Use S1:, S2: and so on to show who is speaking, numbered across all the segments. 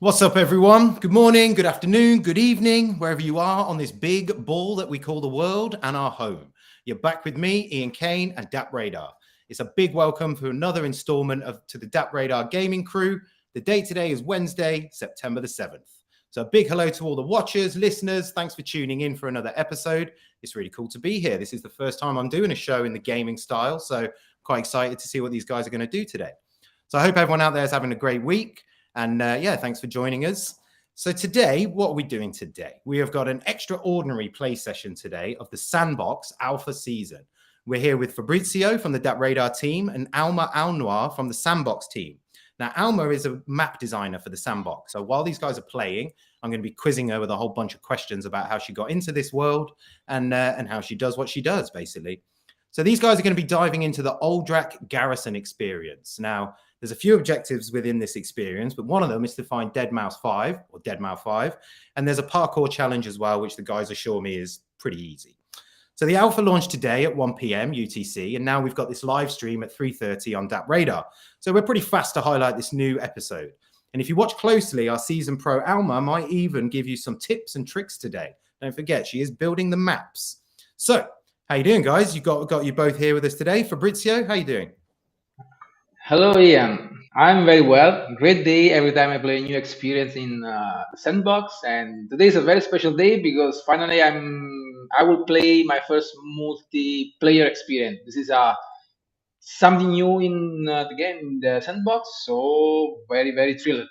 S1: What's up, everyone? Good morning, good afternoon, good evening, wherever you are on this big ball that we call the world and our home. You're back with me, Ian Kane, and DAP Radar. It's a big welcome for another installment to the DAP Radar gaming crew. The date today is Wednesday, September the 7th. So a big hello to all the watchers, listeners. Thanks for tuning in for another episode. It's really cool to be here. This is the first time I'm doing a show in the gaming style, so quite excited to see what these guys are going to do today. So I hope everyone out there is having a great week. And thanks for joining us. So today, what are we doing today? We have got an extraordinary play session today of the Sandbox Alpha season. We're here with Fabrizio from the DAP Radar team and Alma Alnoir from the Sandbox team. Now, Alma is a map designer for the Sandbox. So while these guys are playing, I'm going to be quizzing her with a whole bunch of questions about how she got into this world and how she does what she does, basically. So these guys are going to be diving into the Oldrak Garrison experience. Now, there's a few objectives within this experience, but one of them is to find Dead Mouse 5 or Dead Mouse 5. And there's a parkour challenge as well, which the guys assure me is pretty easy. So the alpha launched today at 1 p.m. UTC, and now we've got this live stream at 3:30 on DAP Radar. So we're pretty fast to highlight this new episode. And if you watch closely, our season pro Alma might even give you some tips and tricks today. Don't forget, she is building the maps. So how you doing, guys? You got you both here with us today. Fabrizio, how you doing?
S2: Hello, Ian. I'm very well. Great day every time I play a new experience in Sandbox, and today is a very special day because finally I will play my first multiplayer experience. This is something new in the game in the Sandbox, so very thrilled.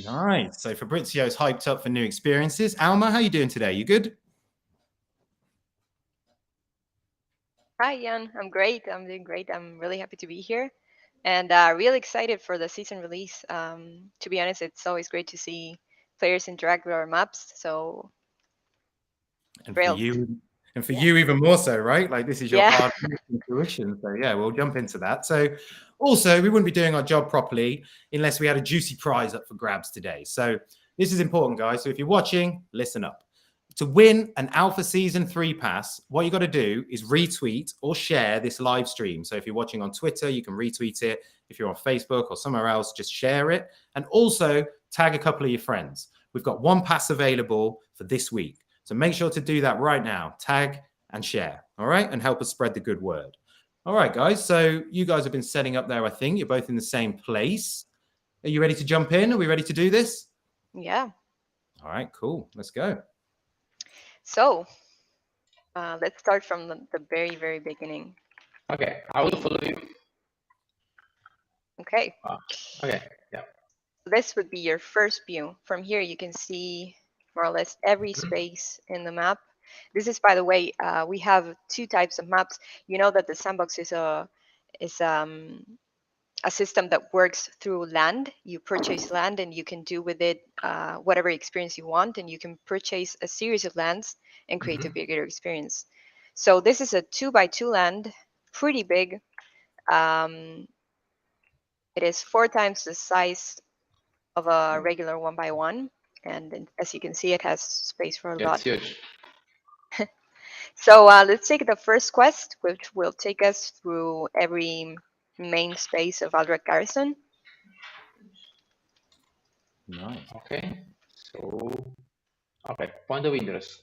S1: Nice. So Fabrizio's hyped up for new experiences. Alma, how you doing today? You good?
S3: Hi, Jan. I'm great. I'm doing great. I'm really happy to be here and really excited for the season release. To be honest, it's always great to see players interact with our maps. So,
S1: And
S3: thrilled.
S1: for you even more so, right? Like this is your
S3: Yeah.
S1: hard intuition. So yeah, we'll jump into that. So also, we wouldn't be doing our job properly unless we had a juicy prize up for grabs today. So this is important, guys. So if you're watching, listen up. To win an Alpha Season 3 pass, what you got to do is retweet or share this live stream. So if you're watching on Twitter, you can retweet it. If you're on Facebook or somewhere else, just share it. And also tag a couple of your friends. We've got one pass available for this week. So make sure to do that right now. Tag and share, all right? And help us spread the good word. All right, guys. So you guys have been setting up there, I think. You're both in the same place. Are you ready to jump in? Are we ready to do this?
S3: Yeah.
S1: All right, cool. Let's go.
S3: So, let's start from the very beginning.
S2: Okay, I will follow you.
S3: Okay.
S2: Okay, yeah.
S3: This would be your first view. From here, you can see more or less every space in the map. This is, by the way, we have two types of maps. You know that the Sandbox is a system that works through land. You purchase land and you can do with it whatever experience you want, and you can purchase a series of lands and create a bigger experience. So this is a 2x2 land, pretty big. It is 4 times the size of a regular 1x1, and as you can see, it has space for a lot.
S2: It's huge.
S3: So let's take the first quest, which will take us through every main space of Oldrak Garrison.
S1: Nice.
S2: Okay, so point of interest.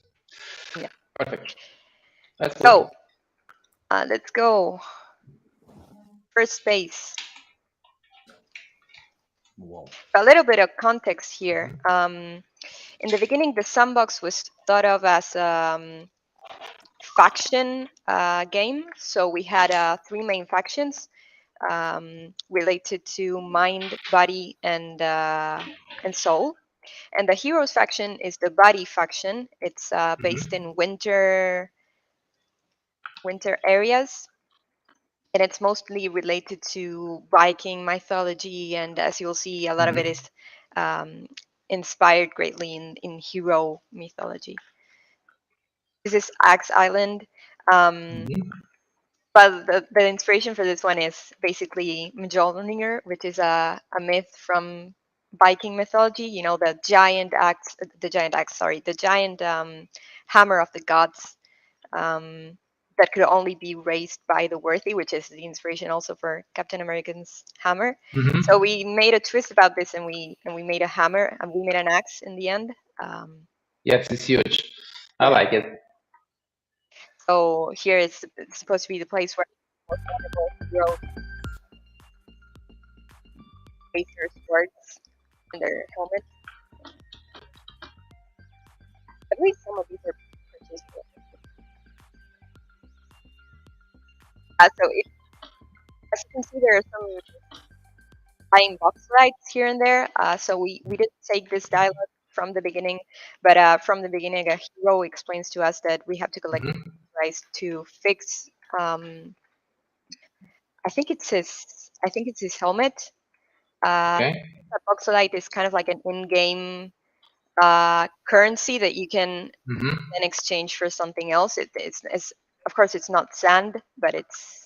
S3: Yeah.
S2: Perfect. Let's go.
S3: So let's go. First space.
S1: Whoa.
S3: A little bit of context here. In the beginning, the Sandbox was thought of as faction game. So we had 3 main factions related to mind, body, and soul. And the heroes faction is the body faction. It's based in winter areas, and it's mostly related to Viking mythology. And as you'll see, a lot of it is inspired greatly in hero mythology. This is Axe Island. But the inspiration for this one is basically Mjolnir, which is a myth from Viking mythology. You know, the giant hammer of the gods that that could only be raised by the worthy, which is the inspiration also for Captain America's hammer.
S2: Hmm.
S3: So we made a twist about this, and we made a hammer, and we made an axe in the end.
S2: Yes, it's huge. I
S3: Yeah.
S2: like it.
S3: So here it's supposed to be the place where most wonderful heroes place their swords in their helmets. At least some of these are purchased. So as you can see, there are some flying box rides here and there. So we didn't take this dialogue from the beginning, but from the beginning, a hero explains to us that we have to collect
S2: Hmm.
S3: rice to fix. Um, I think it's his helmet.
S2: Okay.
S3: That voxelite is kind of like an in-game currency that you can
S2: Hmm.
S3: then exchange for something else. It's of course it's not sand, but it's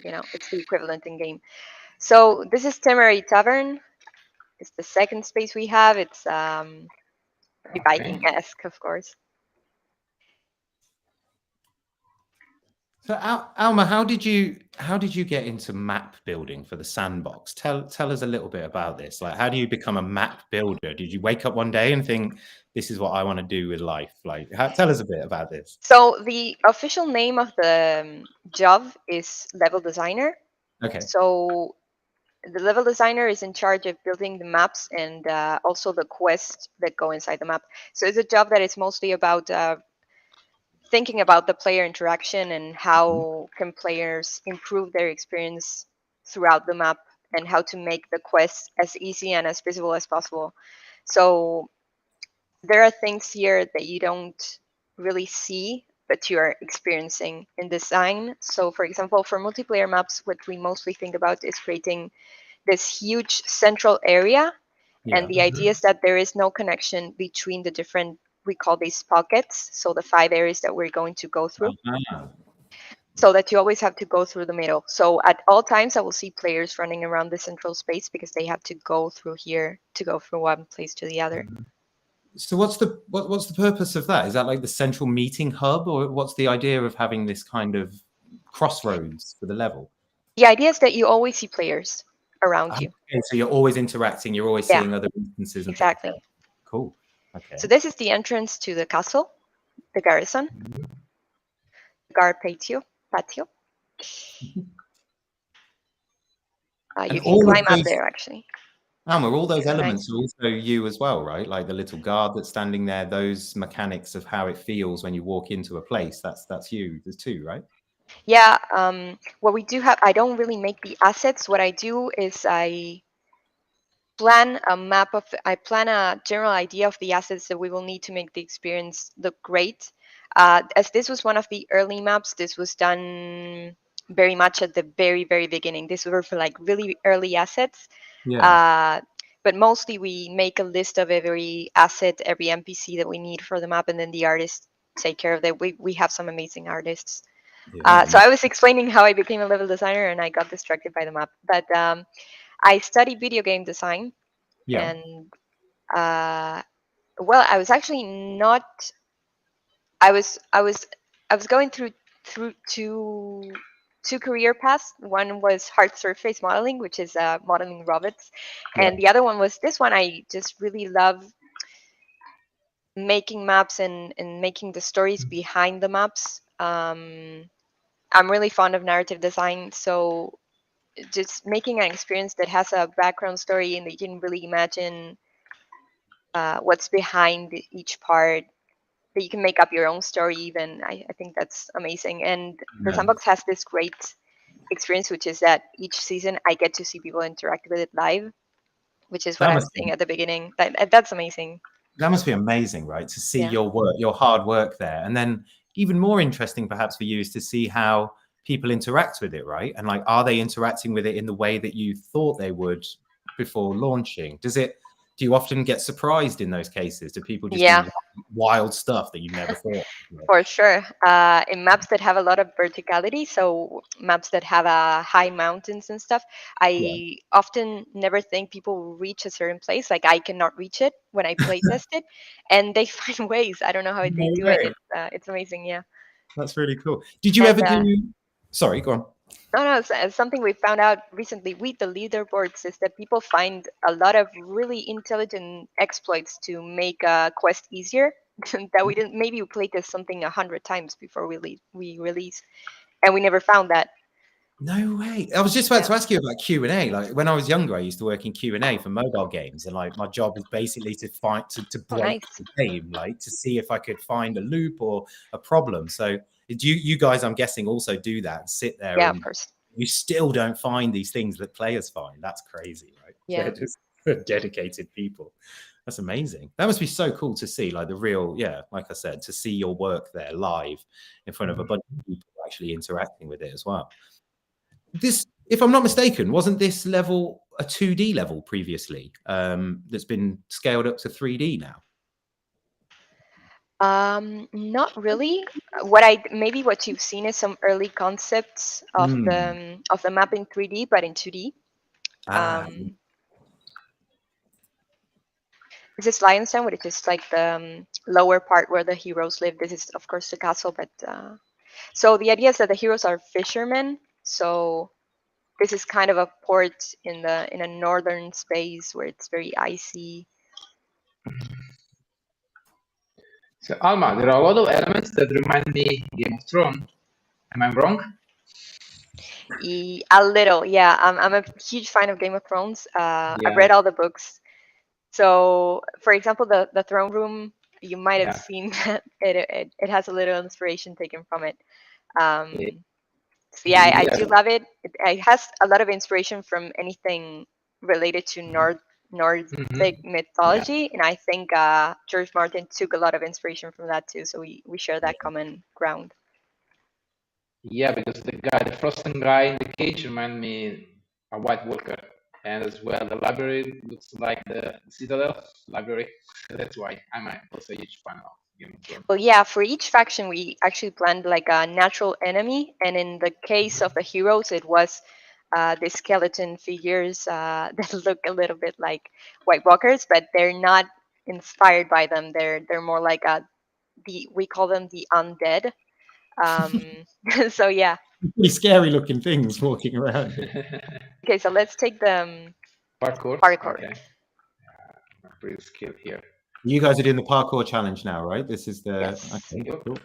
S3: it's the equivalent in game. So this is Temporary Tavern. It's the second space we have. It's pretty
S2: Okay.
S3: Viking-esque, of course.
S1: So Alma, how did you get into map building for the Sandbox? Tell us a little bit about this. Like, how do you become a map builder? Did you wake up one day and think this is what I want to do with life? Like, tell us a bit about this.
S3: So the official name of the job is level designer.
S1: Okay.
S3: So the level designer is in charge of building the maps and also the quests that go inside the map. So it's a job that is mostly about thinking about the player interaction and how can players improve their experience throughout the map and how to make the quests as easy and as visible as possible. So there are things here that you don't really see but you are experiencing in design. So for example, for multiplayer maps, what we mostly think about is creating this huge central area. And
S1: Yeah.
S3: the idea is that there is no connection between the different, we call these pockets, so the 5 areas that we're going to go through,
S1: Ah.
S3: so that you always have to go through the middle. So at all times, I will see players running around the central space because they have to go through here to go from one place to the other.
S1: So what's the purpose of that? Is that like the central meeting hub, or what's the idea of having this kind of crossroads for the level?
S3: The idea is that you always see players around you.
S1: Okay, so you're always interacting, you're always
S3: Yeah,
S1: seeing other instances and things.
S3: exactly.
S1: Cool. Okay.
S3: So this is the entrance to the castle, the garrison, the guard patio.
S1: And
S3: You can
S1: all of
S3: climb up
S1: those,
S3: there, actually.
S1: Alma, all those
S3: Super
S1: elements
S3: nice.
S1: are also you as well, right? Like the little guard that's standing there, those mechanics of how it feels when you walk into a place. That's you. There's two, right?
S3: Yeah, what we do have, I don't really make the assets. What I do is I plan a general idea of the assets that we will need to make the experience look great. As this was one of the early maps, this was done very much at the very, very beginning. These were for like really early assets.
S1: Yeah.
S3: But mostly we make a list of every asset, every NPC that we need for the map, and then the artists take care of that. We have some amazing artists.
S1: Yeah.
S3: So I was explaining how I became a level designer and I got distracted by the map. But I studied video game design,
S1: Yeah.
S3: and well, I was actually not. I was going through two career paths. One was hard surface modeling, which is modeling robots,
S1: Yeah.
S3: and the other one was this one. I just really love making maps and making the stories behind the maps. I'm really fond of narrative design, so just making an experience that has a background story and that you can really imagine what's behind each part, that you can make up your own story even. I think that's amazing. And the
S1: Yeah.
S3: Sandbox has this great experience, which is that each season I get to see people interact with it live, which is what
S1: That
S3: I was
S1: must
S3: saying
S1: be
S3: at the beginning. That's amazing.
S1: that must be amazing, right? To see
S3: Yeah.
S1: your work, your hard work there. And then even more interesting perhaps for you is to see how people interact with it, right? And like, are they interacting with it in the way that you thought they would before launching? Do you often get surprised in those cases? Do people just
S3: Yeah,
S1: do wild stuff that you never thought?
S3: for sure. In maps that have a lot of verticality, so maps that have high mountains and stuff,
S1: Yeah.
S3: I often never think people will reach a certain place. Like I cannot reach it when I play test it, and they find ways. I don't know how
S1: No
S3: they do it.
S1: way.
S3: It's amazing. Yeah.
S1: That's really cool. Did you ever do? Sorry, go on.
S3: No, something we found out recently with the leaderboards is that people find a lot of really intelligent exploits to make a quest easier that we didn't. Maybe we played this something 100 times before we released, and we never found that.
S1: No way. I was just about to ask you about Q&A. Like when I was younger, I used to work in Q&A for mobile games, and like my job was basically to find to break the game, like to see if I could find a loop or a problem. So you guys, I'm guessing, also do that and sit there and
S3: of course.
S1: You still don't find these things that players find. That's crazy, right?
S3: Yeah.
S1: They're just dedicated people. That's amazing. That must be so cool to see, like the real, like I said, to see your work there live in front of a bunch of people actually interacting with it as well. This, if I'm not mistaken, wasn't this level a 2D level previously that's been scaled up to 3D now?
S3: Not really. Maybe what you've seen is some early concepts of the map in 3D, but in 2D. This is Lionstown, which is like the lower part where the heroes live. This is, of course, the castle, but so the idea is that the heroes are fishermen. So this is kind of a port in a northern space where it's very icy.
S2: So Alma, there are a lot of elements that remind me Game of Thrones. Am I wrong?
S3: A little, yeah. I'm a huge fan of Game of Thrones. I've read all the books. So, for example, the throne room, you might have seen that it has a little inspiration taken from it. So yeah, I do love it. It has a lot of inspiration from anything related to Nordic mythology, and I think George Martin took a lot of inspiration from that too. So we share that common ground.
S2: Yeah, because the frozen guy in the cage reminds me of White Walker, and as well the library looks like the Citadel library. So that's why I'm also a huge fan of Game of Thrones.
S3: Well, yeah, for each faction we actually planned like a natural enemy, and in the case of the heroes, it was the skeleton figures that look a little bit like White Walkers, but they're not inspired by them. They're more like we call them the undead. So yeah,
S1: pretty scary looking things walking around.
S3: Okay, so let's take the
S2: parkour.
S3: Okay.
S2: Pretty skilled here.
S1: You guys are doing the parkour challenge now, right? This is the
S3: yes.
S1: Okay, cool.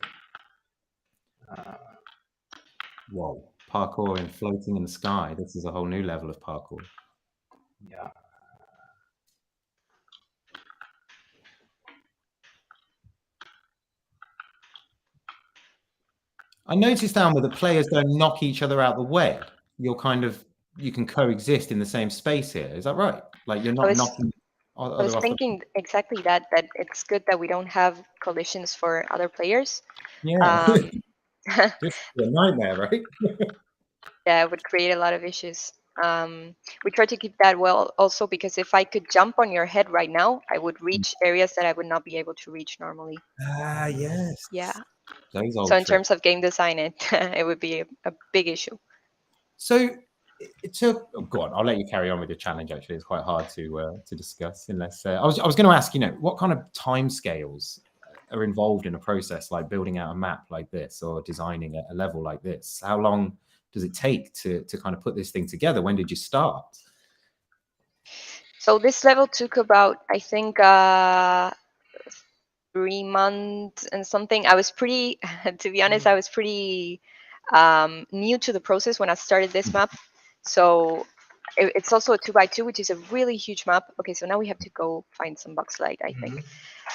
S1: Whoa, parkour and floating in the sky. This is a whole new level of parkour.
S2: Yeah.
S1: I noticed, Alma, that players don't knock each other out the way. You can coexist in the same space here. Is that right? Like you're not knocking.
S3: I was thinking exactly that it's good that we don't have collisions for other players.
S1: Yeah. This is a nightmare, right?
S3: Yeah, it would create a lot of issues. We try to keep that well also because if I could jump on your head right now, I would reach areas that I would not be able to reach normally.
S1: Yes.
S3: Yeah.
S1: So
S3: in terms of game design, it would be a big issue.
S1: So it took. Oh, go on. I'll let you carry on with the challenge. Actually, it's quite hard to discuss unless I was going to ask. What kind of timescales are involved in a process like building out a map like this or designing a level like this? How long does it take to kind of put this thing together? When did you start?
S3: So this level took about, I think, 3 months and something. I was pretty, to be honest, I was pretty new to the process when I started this map. So it's also a 2x2, which is a really huge map. Okay, so now we have to go find some boxlight, I think.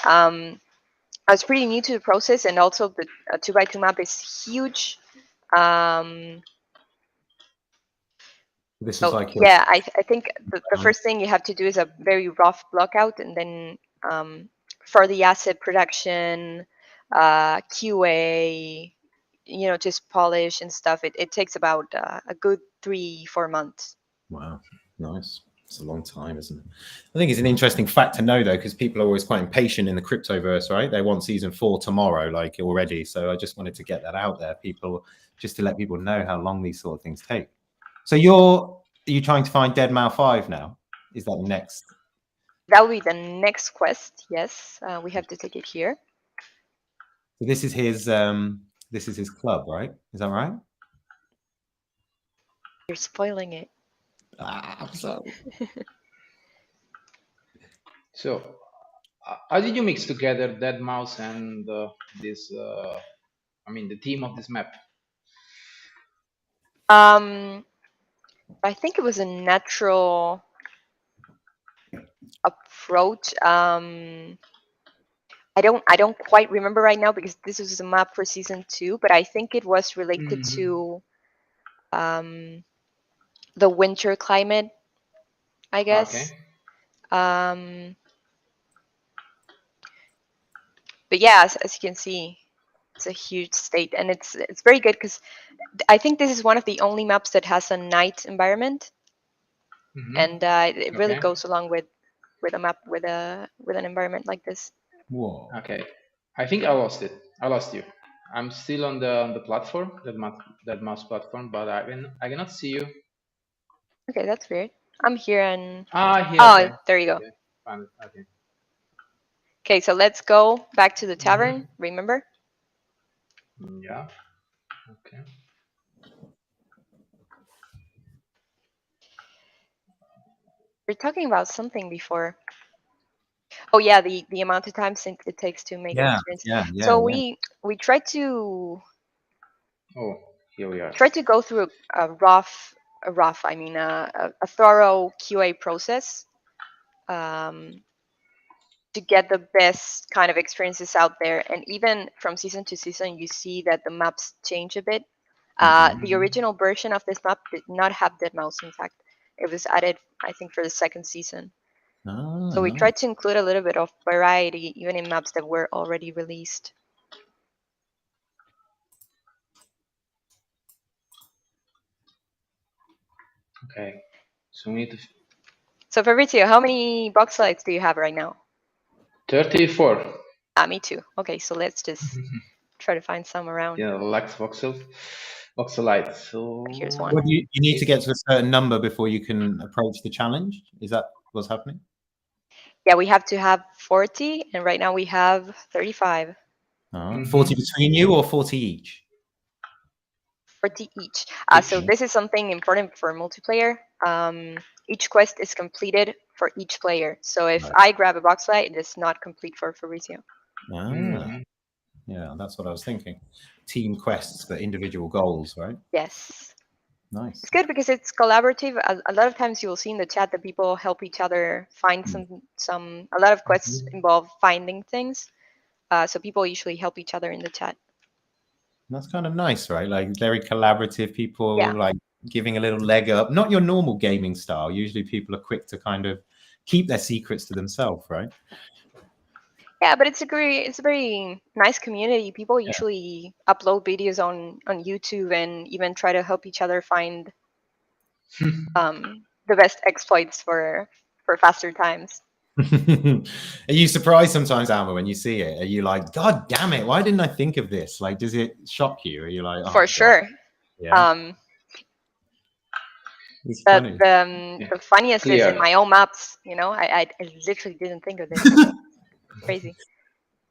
S3: I was pretty new to the process, and also the 2x2 map is huge.
S1: This is like
S3: I think the first thing you have to do is a very rough block out, and then for the asset production, QA, just polish and stuff. It takes about a good 3-4 months.
S1: Wow, nice. It's a long time, isn't it? I think it's an interesting fact to know, though, because people are always quite impatient in the cryptoverse, right? They want season 4 tomorrow, like already. So I just wanted to get that out there, just to let people know how long these sort of things take. So are you trying to find Dead Mal 5 now? Is that next?
S3: That will be the next quest. Yes, we have to take it here.
S1: So this is his This is his club, right? Is that right?
S3: You're spoiling it.
S1: I'm sorry.
S2: So, how did you mix together Dead Mouse and this? I mean, the theme of this map.
S3: I think it was a natural approach. I don't quite remember right now because this was a map for season 2, but I think it was related to the winter climate, I guess.
S2: Okay.
S3: But yeah, as you can see, it's a huge state, and it's very good because I think this is one of the only maps that has a night environment, and it really
S2: Okay.
S3: goes along with a map with an environment like this.
S1: Whoa.
S2: Okay. I think I lost it. I lost you. I'm still on the platform, that mouse platform, but I cannot see you.
S3: Okay, that's weird. I'm here and
S2: Here.
S3: oh,
S2: Okay.
S3: there you go.
S2: Okay. Found it. Okay.
S3: Okay, so let's go back to the tavern. Remember?
S2: Yeah. Okay.
S3: We're talking about something before. Oh yeah, the amount of time it takes to make an
S1: Yeah,
S3: experience.
S1: yeah,
S3: So
S1: yeah.
S3: we tried to
S2: Oh, here we are.
S3: go through I mean a thorough QA process to get the best kind of experiences out there. And even from season to season, you see that the maps change a bit. The original version of this map did not have dead mouse. In fact, it was added, I think, for the second season. So we
S1: Nice.
S3: tried to include a little bit of variety, even in maps that were already released.
S2: Okay. So we need to.
S3: So Fabrizio, how many box lights do you have right now?
S2: 34.
S3: Me too. Okay, so let's just try to find some around.
S2: Yeah, Lux Voxelite. So
S3: Here's one.
S1: What do you need to get to a certain number before you can approach the challenge? Is that what's happening?
S3: Yeah, we have to have 40, and right now we have 35.
S1: 40 between you or 40 each?
S3: 40 each. So this is something important for multiplayer. Each quest is completed for each player. So if I grab a box light, it is not complete for Fabrizio.
S1: Yeah, that's what I was thinking. Team quests, but individual goals, right?
S3: Yes.
S1: Nice.
S3: It's good because it's collaborative. A lot of times you will see in the chat that people help each other find a lot of quests involve finding things. So people usually help each other in the chat.
S1: That's kind of nice, right? Like very collaborative people,
S3: Yeah.
S1: like giving a little leg up. Not your normal gaming style. Usually people are quick to kind of keep their secrets to themselves, right?
S3: Yeah, but it's a very nice community. People usually upload videos on YouTube and even try to help each other find the best exploits for faster times.
S1: Are you surprised sometimes, Alma, when you see it? Are you like, God damn it, why didn't I think of this? Like, does it shock you? Are you like, oh,
S3: for
S1: God.
S3: sure.
S1: Yeah. It's funny.
S3: The funniest is in my own maps. I literally didn't think of this. Crazy.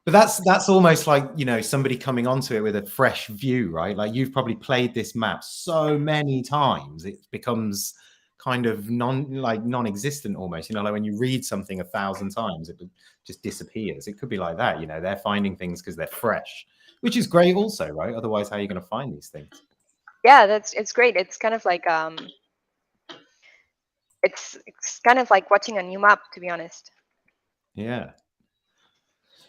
S1: But that's almost like, somebody coming onto it with a fresh view, right? Like you've probably played this map so many times, it becomes kind of non-existent almost. Like when you read something 1,000 times, it just disappears. It could be like that. They're finding things because they're fresh, which is great also, right? Otherwise, how are you going to find these things?
S3: Yeah, it's great. It's kind of like it's kind of like watching a new map, to be honest.
S1: Yeah.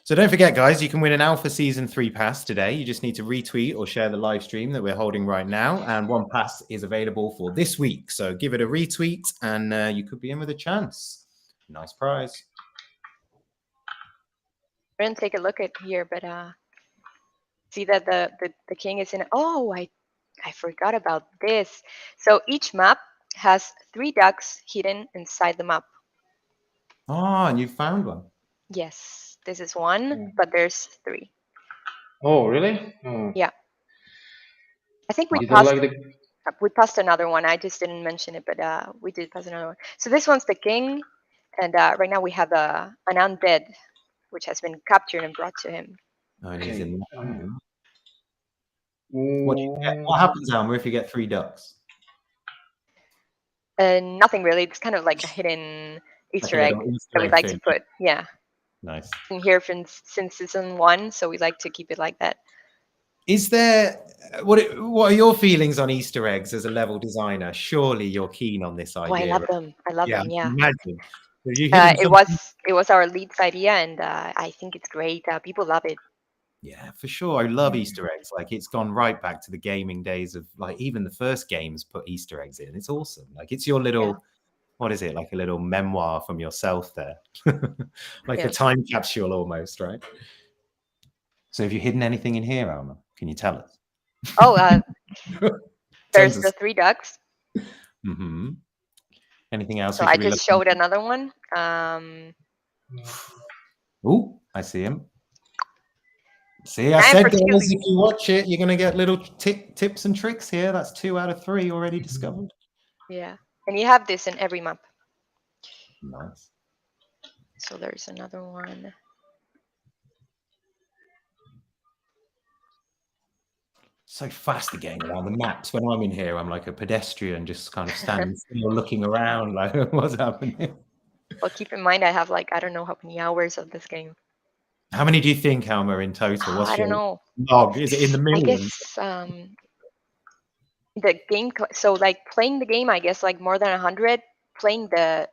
S1: So don't forget, guys, you can win an Alpha Season 3 pass today. You just need to retweet or share the live stream that we're holding right now. And one pass is available for this week. So give it a retweet and you could be in with a chance. Nice prize.
S3: We're going to take a look at here, but see that the king is in. Oh, I forgot about this. So each map has 3 ducks hidden inside the map.
S1: Oh, and you found one.
S3: Yes, this is one, but there's 3.
S2: Oh, really? Oh.
S3: Yeah. I think we passed another one. I just didn't mention it, but we did pass another one. So this one's the king, and right now we have an undead, which has been captured and brought to him.
S1: Oh, and he's in. What do you get? What happens, Alma, if you get 3 ducks?
S3: Nothing really. It's kind of like a hidden
S1: Like a
S3: Easter egg
S1: little Easter
S3: that we'd
S1: egg
S3: like
S1: thing.
S3: to put. Yeah.
S1: Nice.
S3: In here since season 1, so we like to keep it like that.
S1: Is there what are your feelings on Easter eggs as a level designer? Surely you're keen on this
S3: Oh,
S1: idea.
S3: I love them. I love them.
S1: I
S3: Yeah.
S1: can imagine. Have you hidden
S3: It
S1: something?
S3: was our lead's idea, and I think it's great. People love it.
S1: Yeah, for sure. I love
S3: Yeah.
S1: Easter eggs. Like it's gone right back to the gaming days of like even the first games put Easter eggs in. It's awesome. Like it's your little what is it? Like a little memoir from yourself there. Like a
S3: Yeah.
S1: time capsule almost, right? So have you hidden anything in here, Alma? Can you tell us?
S3: Oh, there's
S1: Tons of
S3: the 3 ducks.
S1: Mm-hmm. Anything else?
S3: So
S1: We
S3: I
S1: should be
S3: just
S1: looking.
S3: showed another one.
S1: Oh, I see him. See, I
S3: I'm
S1: said,
S3: for
S1: guys,
S3: Tuesday.
S1: if you watch it, you're going to get little tips and tricks here. That's 2 out of 3 already discovered.
S3: Yeah, and you have this in every map.
S1: Nice.
S3: So there's another one.
S1: So fast again around the maps. When I'm in here, I'm like a pedestrian, just kind of standing still, looking around, like what's happening.
S3: Well, keep in mind I have like I don't know how many hours of this game.
S1: How many do you think, Alma, in total? What's
S3: I don't
S1: your
S3: know.
S1: log? Is it in the
S3: I
S1: millions?
S3: guess the game. So like playing the game, I guess like more than 100. Playing the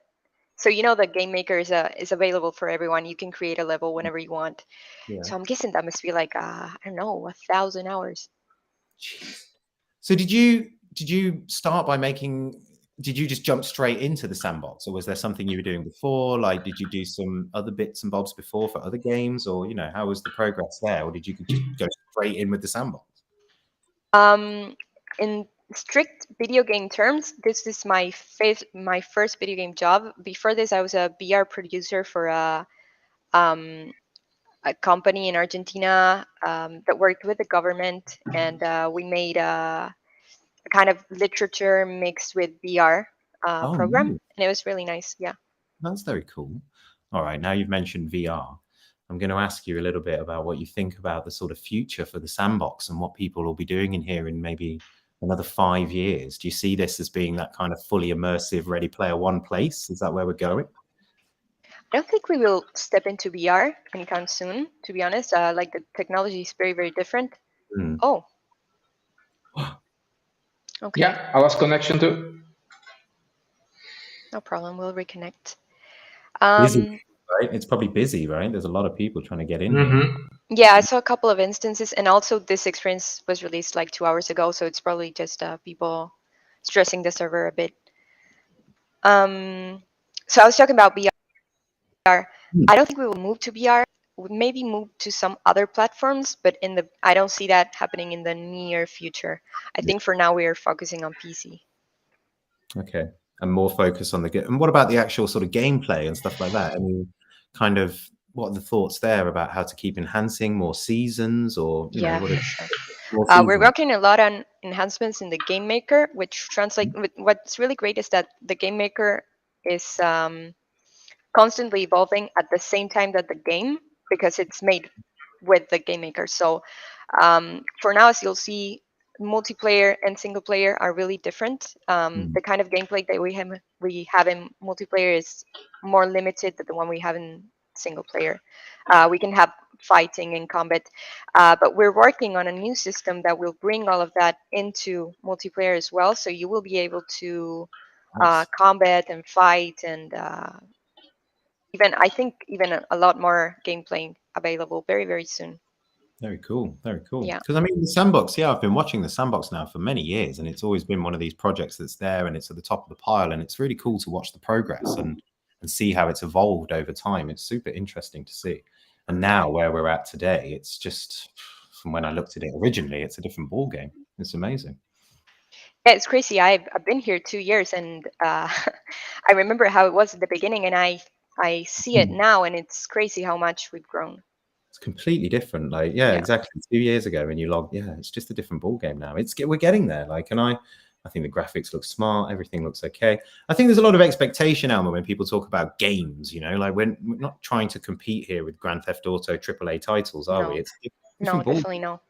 S3: so the game maker is available for everyone. You can create a level whenever you want.
S1: Yeah.
S3: So I'm guessing that must be like I don't know 1,000 hours.
S1: Jeez. So did you start by making? Did you just jump straight into the sandbox, or was there something you were doing before? Like, did you do some other bits and bobs before for other games, or how was the progress there, or did you just go straight in with the sandbox?
S3: In strict video game terms, this is my first video game job. Before this, I was a VR producer for a company in Argentina that worked with the government, and we made a kind of literature mixed with VR
S1: Oh,
S3: program,
S1: no.
S3: and it was really nice. Yeah.
S1: That's very cool. All right, now you've mentioned VR. I'm going to ask you a little bit about what you think about the sort of future for the sandbox and what people will be doing in here in maybe another 5 years. Do you see this as being that kind of fully immersive Ready Player One place? Is that where we're going?
S3: I don't think we will step into VR anytime soon, to be honest. Like the technology is very, very different.
S1: Mm.
S3: Oh. Okay.
S2: Yeah, I lost connection too.
S3: No problem. We'll reconnect.
S1: Busy, right? It's probably busy, right? There's a lot of people trying to get in here.
S3: Yeah, I saw a couple of instances, and also this experience was released like 2 hours ago, so it's probably just people stressing the server a bit. So I was talking about VR. I don't think we will move to VR. We maybe move to some other platforms, but I don't see that happening in the near future. I think for now we are focusing on PC.
S1: Okay, and more focus on and what about the actual sort of gameplay and stuff like that? I mean, kind of, what are the thoughts there about how to keep enhancing more seasons, or
S3: Yeah,
S1: what
S3: for
S1: are
S3: sure.
S1: more
S3: We're
S1: seasons?
S3: working a lot on enhancements in the game maker, which translate. What's really great is that the game maker is constantly evolving at the same time that the game, because it's made with the game maker. So for now, as you'll see, multiplayer and single player are really different. The kind of gameplay that we have in multiplayer is more limited than the one we have in single player. We can have fighting and combat, but we're working on a new system that will bring all of that into multiplayer as well. So you will be able to
S1: Nice.
S3: combat and fight, and I think even a lot more gameplay available very, very soon.
S1: Very cool. Very cool.
S3: Yeah.
S1: Because I mean, the Sandbox, I've been watching the Sandbox now for many years, and it's always been one of these projects that's there and it's at the top of the pile, and it's really cool to watch the progress and see how it's evolved over time. It's super interesting to see. And now where we're at today, it's just, from when I looked at it originally, it's a different ball game. It's amazing.
S3: Yeah, it's crazy. I've been here 2 years, and I remember how it was at the beginning, and I see it now, and it's crazy how much we've grown.
S1: It's completely different. Like, yeah, exactly. 2 years ago when you logged, it's just a different ball game now. We're getting there. Like, and I think the graphics look smart. Everything looks okay. I think there's a lot of expectation, Alma, when people talk about games. Like we're not trying to compete here with Grand Theft Auto AAA titles, are we? It's
S3: No, definitely no.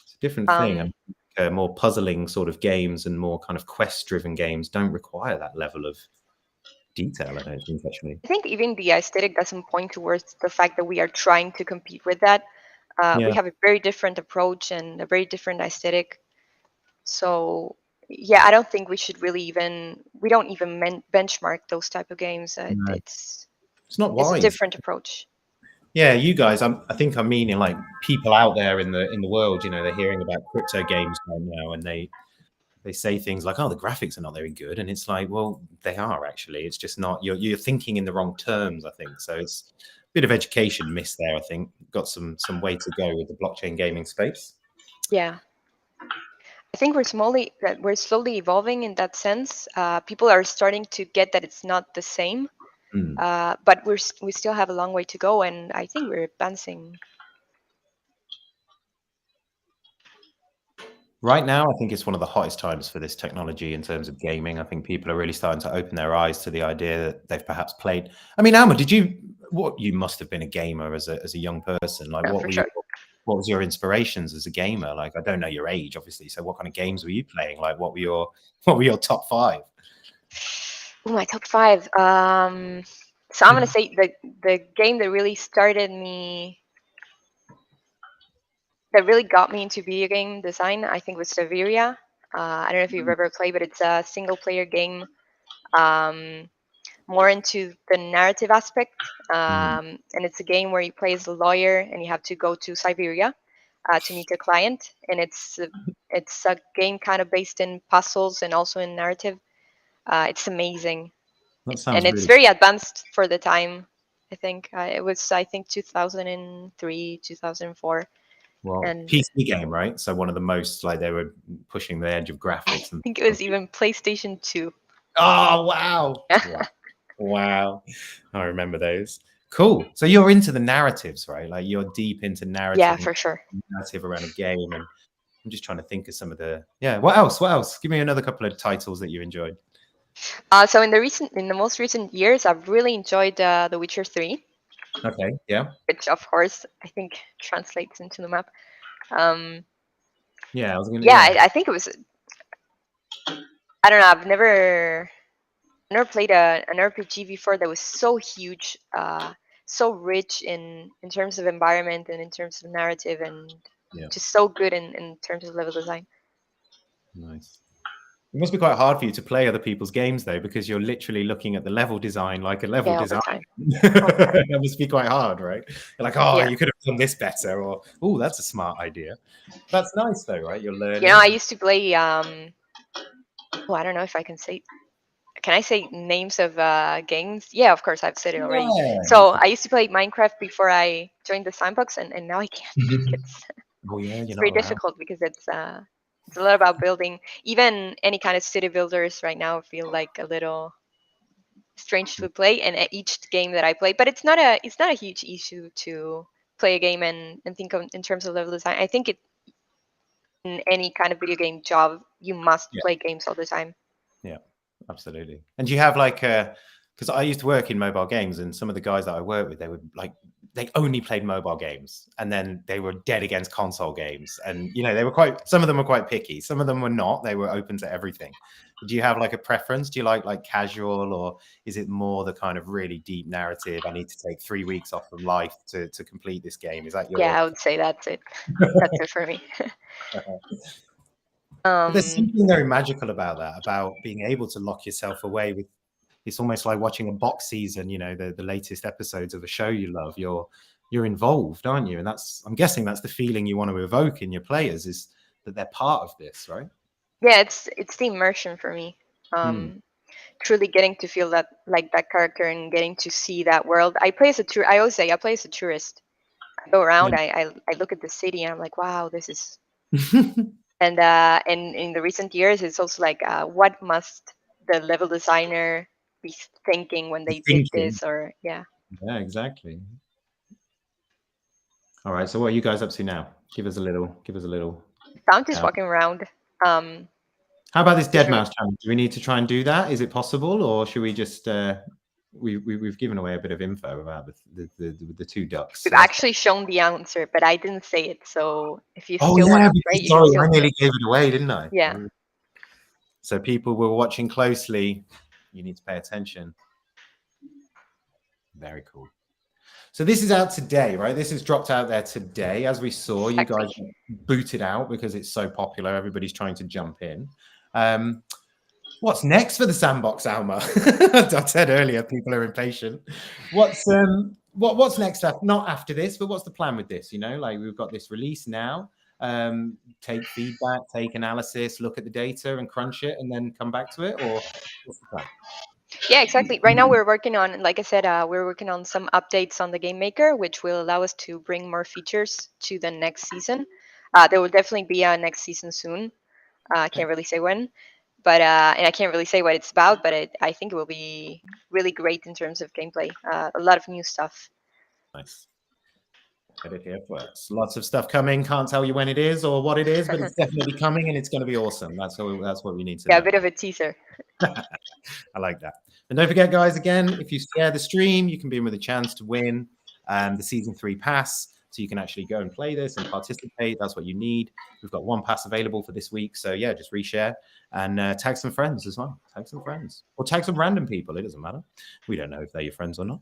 S1: It's a different thing. And more puzzling sort of games and more kind of quest-driven games don't require that level of detail, I don't think, actually.
S3: I think even the aesthetic doesn't point towards the fact that we are trying to compete with that.
S1: Yeah.
S3: We have a very different approach and a very different aesthetic. So yeah, I don't think we should really we don't even benchmark those type of games.
S1: No.
S3: It's
S1: not
S3: it's a
S1: wise.
S3: different approach.
S1: Yeah, you guys, I think I'm meaning like people out there in the world, you know, they're hearing about crypto games right now, and they say things like, "Oh, the graphics are not very good," and it's like, well, they are actually. It's just not. You're thinking in the wrong terms, I think. So it's a bit of education missed there. I think got some way to go with the blockchain gaming space.
S3: Yeah, I think we're slowly evolving in that sense. People are starting to get that it's not the same, but we still have a long way to go, and I think we're advancing.
S1: Right now, I think it's one of the hottest times for this technology in terms of gaming. I think people are really starting to open their eyes to the idea that they've perhaps played. I mean, Alma, you must have been a gamer as a young person. Like, what was your inspirations as a gamer? Like, I don't know your age, obviously. So, what kind of games were you playing? Like, what were your top 5?
S3: Oh, my top 5. So I'm gonna say the game that really started me, that really got me into video game design, I think was Seviria. I don't know if you've ever played, but it's a single player game, more into the narrative aspect. And it's a game where you play as a lawyer and you have to go to Siberia to meet a client. And it's a game kind of based in puzzles and also in narrative. It's amazing. And it's very advanced for the time. I think it was 2003, 2004.
S1: Well,
S3: and
S1: PC game, right? So one of the most, like, they were pushing the edge of graphics.
S3: I think it was even PlayStation 2.
S1: Oh, wow. Wow. I remember those. Cool. So you're into the narratives, right? Like, you're deep into narrative.
S3: Yeah, for sure.
S1: Narrative around a game. And I'm just trying to think of some of the, what else? Give me another couple of titles that you enjoyed.
S3: So in the most recent years, I've really enjoyed The Witcher 3.
S1: Okay, yeah.
S3: Which, of course, I think translates into the map.
S1: Yeah, I was gonna.
S3: Yeah, I think it was. I don't know. I've never played an RPG before that was so huge, so rich in terms of environment and in terms of narrative, and just so good in terms of level design.
S1: Nice. It must be quite hard for you to play other people's games, though, because you're literally looking at the level design like a level design. That must be quite hard, right? You're like, you could have done this better, or, oh, that's a smart idea. That's nice, though, right? You're learning.
S3: You know, I used to play. I don't know if I can say. Can I say names of games? Yeah, of course, I've said it already. Yeah. So I used to play Minecraft before I joined the Sandbox, and now I can't. It's very difficult because it's a lot about building. Even any kind of city builders right now feel like a little strange to play. And each game that I play, but it's not a huge issue to play a game and think of in terms of level design. I think in any kind of video game job, you must play games all the time.
S1: Yeah, absolutely. And do you have like because I used to work in mobile games, and some of the guys that I worked with, they would like, they only played mobile games, and then they were dead against console games. And, you know, some of them were quite picky. Some of them were not. They were open to everything. Do you have like a preference? Do you like casual, or is it more the kind of really deep narrative? I need to take 3 weeks off from life to complete this game. Is that your?
S3: Yeah, I would say that's it. That's it for me.
S1: But there's something very magical about that, about being able to lock yourself away with. It's almost like watching a box season, you know, the latest episodes of a show you love. You're involved, aren't you? And I'm guessing that's the feeling you want to evoke in your players, is that they're part of this, right?
S3: Yeah, it's the immersion for me. Truly getting to feel that, like, that character, and getting to see that world. I play as a tourist. I always say I play as a tourist. I go around, I look at the city, and I'm like, wow, this is. And in the recent years, it's also like, what must the level designer be thinking when they did this, or yeah,
S1: exactly. All right, so what are you guys up to now? Give us a little
S3: I'm just walking around.
S1: How about this dead mouse challenge? Do we need to try and do that? Is it possible, or should we just we've given away a bit of info about the two ducks.
S3: We've
S1: So that's
S3: actually shown the answer, but I didn't say it. So if you
S1: oh
S3: still want
S1: yeah,
S3: to play,
S1: because,
S3: you can
S1: sorry,
S3: still
S1: I
S3: play.
S1: nearly gave it away, didn't I?
S3: Yeah.
S1: So people were watching closely. You need to pay attention. Very cool. So this is out today, right? This is dropped out there today. As we saw, you guys booted out because it's so popular. Everybody's trying to jump in. What's next for the Sandbox, Alma? I said earlier, people are impatient. What's next? Not after this, but what's the plan with this? You know, like we've got this release now. Take feedback, take analysis, look at the data and crunch it, and then come back to it. Or what's the plan?
S3: Yeah, exactly. Right now we're working on, like I said, we're working on some updates on the game maker, which will allow us to bring more features to the next season. There will definitely be a next season soon. I can't really say when, but and I can't really say what it's about, but I think it will be really great in terms of gameplay. A lot of new stuff.
S1: Nice. Heard it here first. Lots of stuff coming. Can't tell you when it is or what it is, but it's definitely coming and it's going to be awesome. That's what we need to know.
S3: A bit of a teaser.
S1: I like that. And don't forget, guys, again, if you share the stream, you can be in with a chance to win the Season 3 pass. So you can actually go and play this and participate. That's what you need. We've got one pass available for this week. So yeah, just reshare and tag some friends as well. Tag some friends or tag some random people. It doesn't matter. We don't know if they're your friends or not.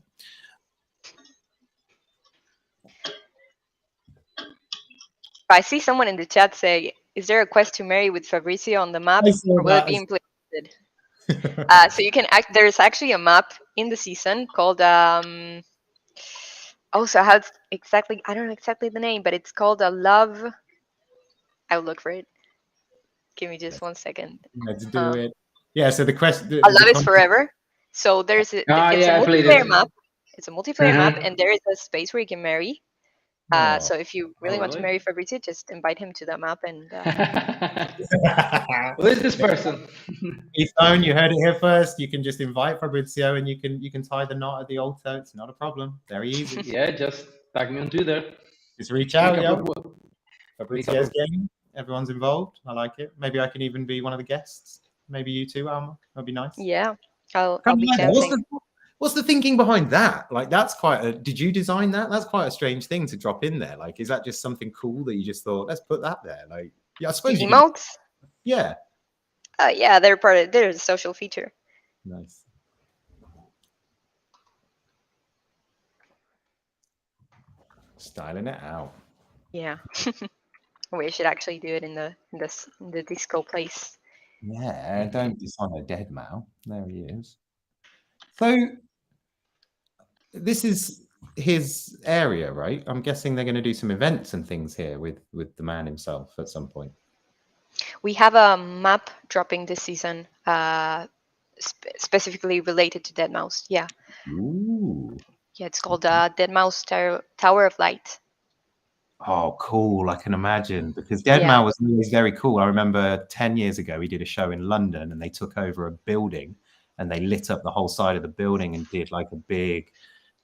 S3: I see someone in the chat say, is there a quest to marry with Fabrizio on the map, or will it be implemented? So you can there's actually a map in the season called so how it's exactly, I don't know exactly the name, but it's called a love. I'll look for it. Give me just 1 second.
S1: Let's do it. Yeah, so the question,
S3: a love is forever. So there's a multiplayer map. It's a multiplayer map, and there is a space where you can marry. So if you really want to marry Fabrizio, just invite him to that map. And
S2: who is this person?
S1: Phone, you heard it here first. You can just invite Fabrizio, and you can tie the knot at the altar. It's not a problem. Very easy.
S2: Yeah, just tag me on Twitter.
S1: Just reach out, yo. Fabrizio's game. Everyone's involved. I like it. Maybe I can even be one of the guests. Maybe you too, Alma. That'd be nice.
S3: Yeah, I'll be dancing.
S1: What's the thinking behind that? Like, that's quite a. Did you design that? That's quite a strange thing to drop in there. Like, is that just something cool that you just thought, let's put that there? Like, yeah, I suppose.
S3: The emotes.
S1: Yeah.
S3: Yeah, they're a social feature.
S1: Nice. Styling it out.
S3: Yeah. We should actually do it in the disco place.
S1: Yeah, don't dishonor dead Mao. There he is. So this is his area, right? I'm guessing they're going to do some events and things here with the man himself at some point.
S3: We have a map dropping this season, specifically related to Deadmau5. Yeah.
S1: Ooh.
S3: Yeah, it's called Deadmau5 Tower of Light.
S1: Oh, cool. I can imagine, because Deadmau5 was always very cool. I remember 10 years ago, we did a show in London and they took over a building and they lit up the whole side of the building and did like a big,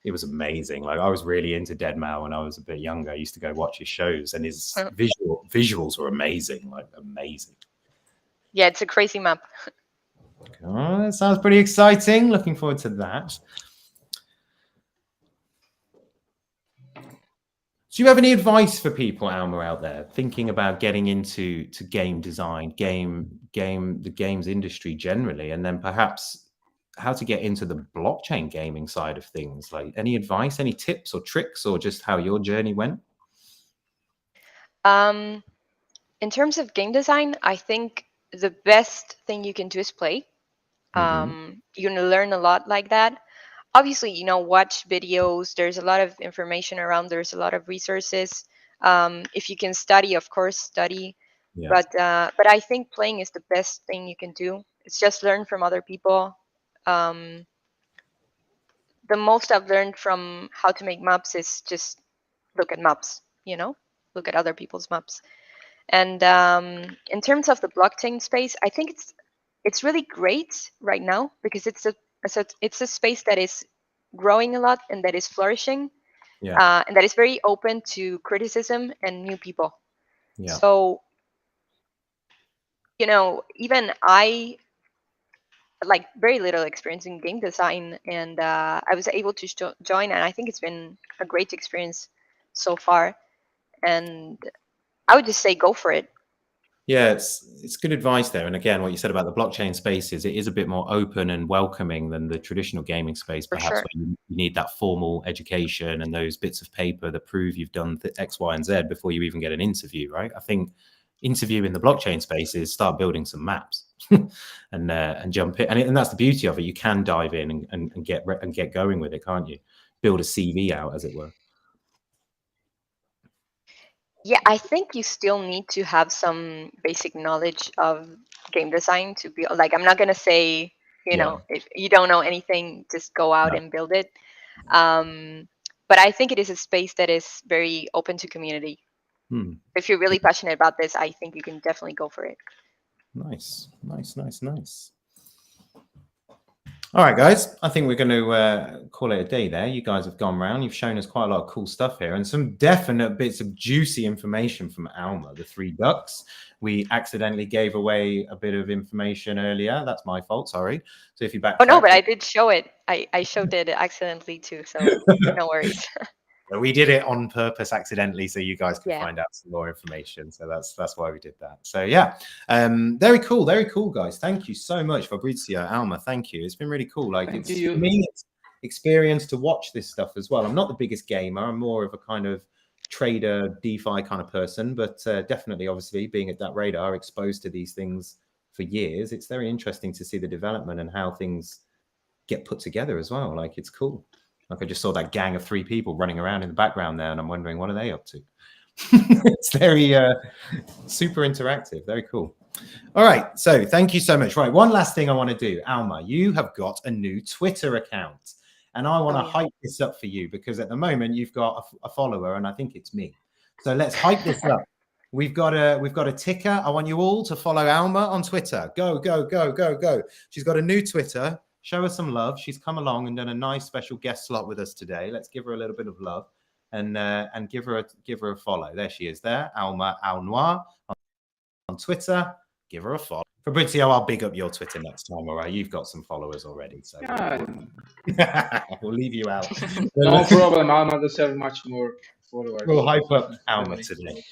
S1: it was amazing. Like, I was really into Deadmau5 when I was a bit younger. I used to go watch his shows and his visuals were amazing, like amazing. Yeah,
S3: it's a crazy map.
S1: Oh, that sounds pretty exciting. Looking forward to that. Do you have any advice for people, Alma, out there thinking about getting into game design, the games industry generally, and then perhaps how to get into the blockchain gaming side of things? Like, any advice, any tips or tricks, or just how your journey went?
S3: In terms of game design, I think the best thing you can do is play. You're going to learn a lot like that. Obviously, watch videos. There's a lot of information around. There's a lot of resources. If you can study, of course, study. Yeah. But I think playing is the best thing you can do. It's just learn from other people. The most I've learned from how to make maps is just look at maps. Look at other people's maps. And in terms of the blockchain space, I think it's really great right now because it's a space that is growing a lot and that is flourishing, and that is very open to criticism and new people. Yeah. So, even I like very little experience in game design, and I was able to join, and I think it's been a great experience so far. And I would just say go for it.
S1: Yeah, it's good advice there. And again, what you said about the blockchain spaces, it is a bit more open and welcoming than the traditional gaming space,
S3: For
S1: perhaps,
S3: sure.
S1: where you need that formal education and those bits of paper that prove you've done X, Y, and Z before you even get an interview, right? I think interview in the blockchain space is start building some maps and jump in. And that's the beauty of it. You can dive in and get going with it, can't you? Build a CV out, as it were.
S3: Yeah, I think you still need to have some basic knowledge of game design to be like, I'm not going to say, if you don't know anything, just go out and build it. But I think it is a space that is very open to community. If you're really passionate about this, I think you can definitely go for it.
S1: Nice. All right, guys, I think we're going to call it a day there. You guys have gone round. You've shown us quite a lot of cool stuff here and some definite bits of juicy information from Alma, the 3 ducks. We accidentally gave away a bit of information earlier. That's my fault. Sorry. So if you back.
S3: Oh, no, but I did show it. I showed it accidentally too. So no worries.
S1: We did it on purpose accidentally so you guys could find out some more information. So that's why we did that. So yeah, very cool guys. Thank you so much, Fabrizio, Alma. Thank you. It's been really cool. Like it's for me, it's experience to watch this stuff as well. I'm not the biggest gamer. I'm more of a kind of trader, DeFi kind of person, but definitely, obviously, being at that radar, exposed to these things for years, it's very interesting to see the development and how things get put together as well. Like it's cool. Like I just saw that gang of 3 people running around in the background there, and I'm wondering, what are they up to? It's very super interactive. Very cool. All right. So thank you so much. Right. One last thing I want to do. Alma, you have got a new Twitter account. And I want to hype this up for you because at the moment you've got a follower, and I think it's me. So let's hype this up. We've got a ticker. I want you all to follow Alma on Twitter. Go, go, go, go, go. She's got a new Twitter. Show her some love. She's come along and done a nice special guest slot with us today. Let's give her a little bit of love and give her a follow. There she is there, Alma Alnoir on Twitter. Give her a follow. Fabrizio, I'll big up your Twitter next time, all right? You've got some followers already, so we'll leave you out.
S2: No problem. Alma deserves much more followers.
S1: We'll hype up Alma today.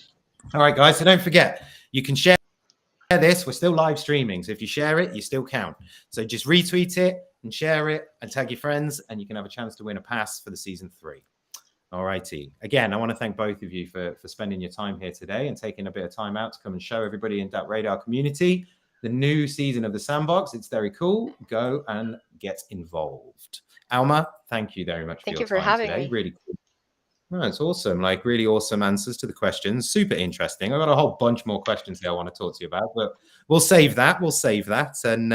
S1: All right, guys, so don't forget, you can share this. We're still live streaming, so if you share it, you still count. So just retweet it and share it and tag your friends, and you can have a chance to win a pass for the season 3. All righty. Again, I want to thank both of you for spending your time here today and taking a bit of time out to come and show everybody in that radar community the new season of the Sandbox. It's very cool. Go and get involved. Alma, thank you very much for your time today. Really cool. No, it's awesome. Like really awesome answers to the questions. Super interesting. I've got a whole bunch more questions here I want to talk to you about, but we'll save that. And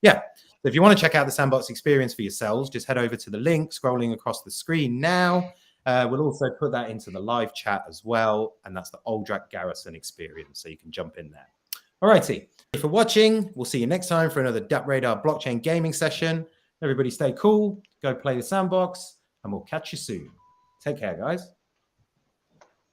S1: yeah, so if you want to check out the Sandbox experience for yourselves, just head over to the link scrolling across the screen now. We'll also put that into the live chat as well. And that's the Aldrak Garrison experience. So you can jump in there. All righty. Thank you for watching. We'll see you next time for another DAP Radar blockchain gaming session. Everybody stay cool. Go play the Sandbox and we'll catch you soon. Take care, guys.